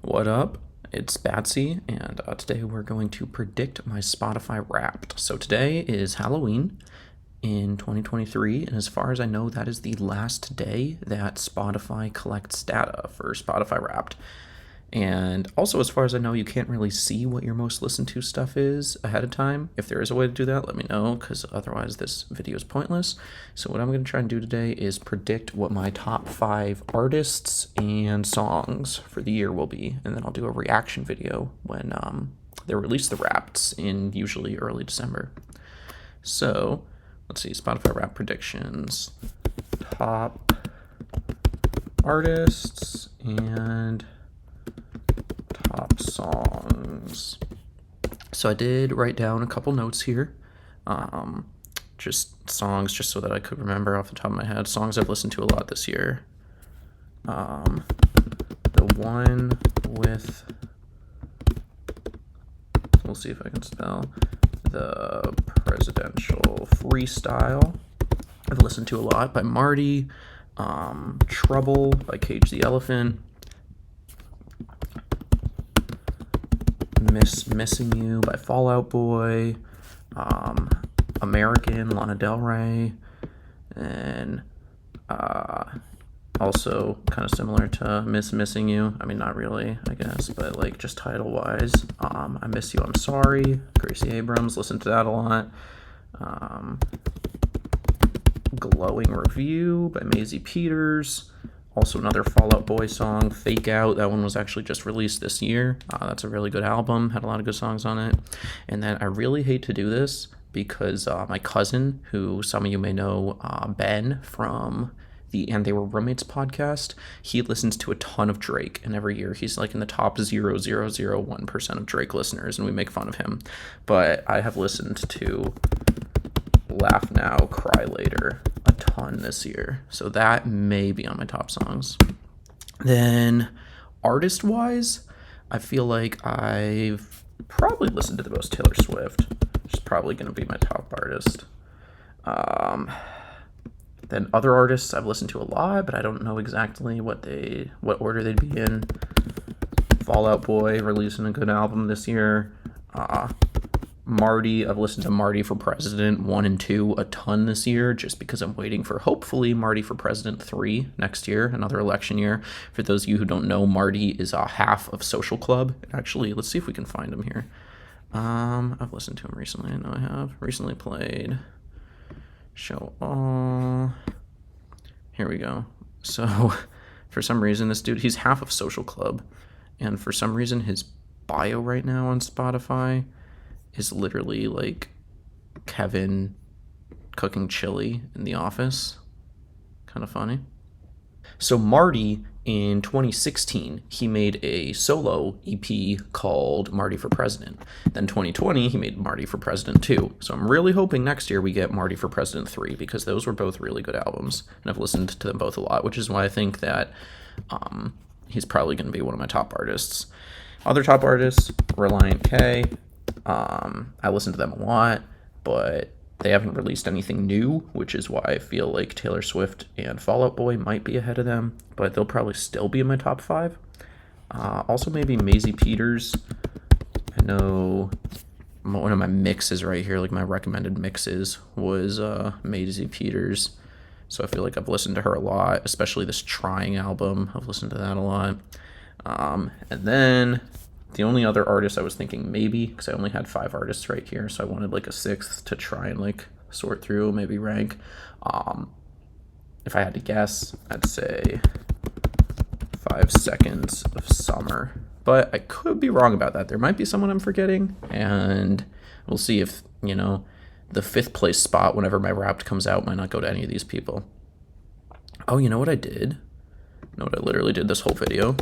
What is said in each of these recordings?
What up? It's Batsy, and today we're going to predict my Spotify Wrapped. So today is Halloween in 2023, and as far as I know, that is the last day that Spotify collects data for Spotify Wrapped. And also, as far as I know, you can't really see what your most listened to stuff is ahead of time. If there is a way to do that, let me know, because otherwise this video is pointless. So what I'm going to try and do today is predict what my top 5 artists and songs for the year will be. And then I'll do a reaction video when they release the Wrappeds in usually early December. So let's see, Spotify Wrapped predictions. Top artists and top songs. So I did write down a couple notes here. Just songs, just so that I could remember off the top of my head. Songs I've listened to a lot this year. The one with, we'll see if I can spell, the presidential freestyle I've listened to a lot by Marty. Trouble by Cage the Elephant. Missing You by Fall Out Boy, American, Lana Del Rey, and also kind of similar to Missing You. I mean, not really, I guess, but like just title-wise. I Miss You, I'm Sorry, Gracie Abrams, listened to that a lot. Glowing Review by Maisie Peters. Also another Fall Out Boy song, Fake Out. That one was actually just released this year. That's a really good album. Had a lot of good songs on it. And then I really hate to do this because my cousin, who some of you may know, Ben from the And They Were Roommates podcast, he listens to a ton of Drake. And every year he's like in the top 0.001% of Drake listeners, and we make fun of him. But I have listened to Laugh Now, Cry Later a ton this year. So that may be on my top songs. Then artist-wise, I feel like I've probably listened to the most Taylor Swift. She's probably going to be my top artist. Then other artists I've listened to a lot, but I don't know exactly what order they'd be in. Fall Out Boy releasing a good album this year. Marty, I've listened to Marty for President 1 and 2 a ton this year, just because I'm waiting for, hopefully, Marty for President 3 next year, another election year. For those of you who don't know, Marty is a half of Social Club. Actually, let's see if we can find him here. I've listened to him recently. I know I have. Recently played Show All. Here we go. So, for some reason, this dude, he's half of Social Club. And for some reason, his bio right now on Spotify is literally like Kevin cooking chili in the office. Kind of funny. So Marty, in 2016, he made a solo EP called Marty for President. Then 2020, he made Marty for President 2. So I'm really hoping next year we get Marty for President 3, because those were both really good albums, and I've listened to them both a lot, which is why I think that he's probably going to be one of my top artists. Other top artists, Reliant K. I listen to them a lot, but they haven't released anything new, which is why I feel like Taylor Swift and Fall Out Boy might be ahead of them, but they'll probably still be in my top 5. Also maybe Maisie Peters. I know one of my mixes right here, like my recommended mixes, was Maisie Peters. So I feel like I've listened to her a lot, especially this Trying album. I've listened to that a lot. And then the only other artist I was thinking maybe, because I only had 5 artists right here, so I wanted like a 6th to try and like sort through, maybe rank. If I had to guess, I'd say 5 Seconds of Summer. But I could be wrong about that. There might be someone I'm forgetting, and we'll see if, the 5th place spot whenever my Wrapped comes out might not go to any of these people. Oh, you know what I did? You know what I literally did this whole video?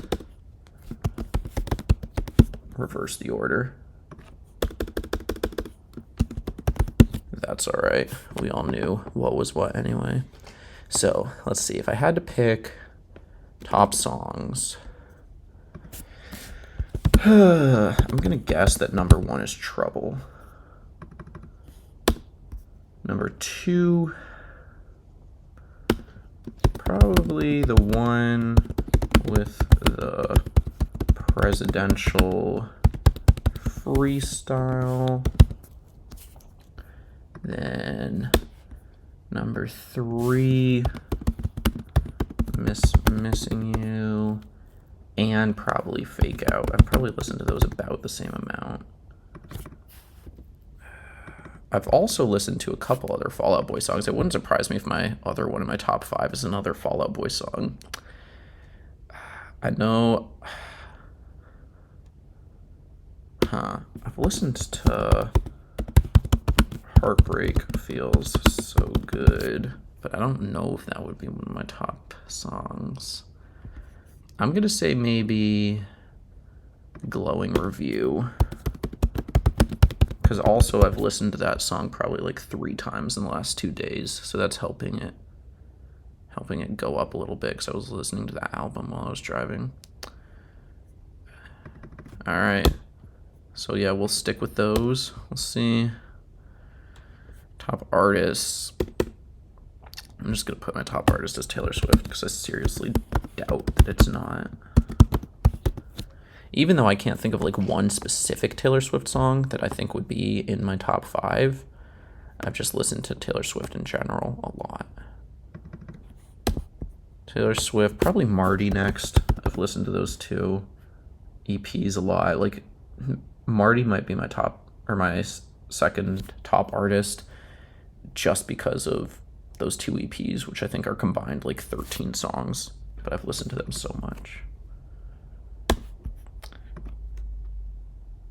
Reverse the order. That's all right. We all knew what was what anyway. So let's see. If I had to pick top songs, I'm gonna guess that number 1 is Trouble. Number 2, probably the one with the presidential freestyle. Then number 3, missing you, and probably Fake Out. I've probably listened to those about the same amount. I've also listened to a couple other Fall Out Boy songs. It wouldn't surprise me if my other one in my top 5 is another Fall Out Boy song. I know. I've listened to Heartbreak Feels So Good, but I don't know if that would be one of my top songs. I'm going to say maybe Glowing Review, because also I've listened to that song probably like 3 times in the last 2 days, so that's helping it go up a little bit, because I was listening to that album while I was driving. All right, so yeah, we'll stick with those. We'll see. Top artists. I'm just gonna put my top artist as Taylor Swift, because I seriously doubt that it's not. Even though I can't think of like one specific Taylor Swift song that I think would be in my top 5, I've just listened to Taylor Swift in general a lot. Taylor Swift, probably Marty next. I've listened to those 2 EPs a lot. Like, Marty might be my top, or my second top artist, just because of those 2 EPs, which I think are combined like 13 songs, but I've listened to them so much.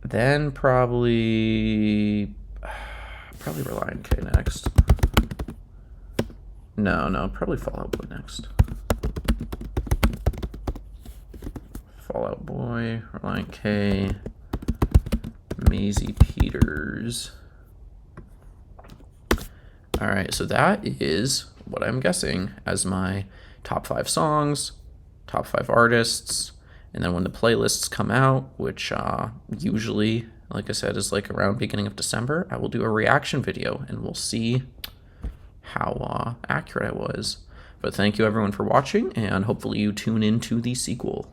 Then probably Relient K next. No, probably Fall Out Boy next. Fall Out Boy, Relient K, Maisie Peters. All right, so that is what I'm guessing as my top 5 songs, top 5 artists, and then when the playlists come out, which usually, like I said, is like around beginning of December, I will do a reaction video, and we'll see how accurate I was. But thank you everyone for watching, and hopefully you tune into the sequel.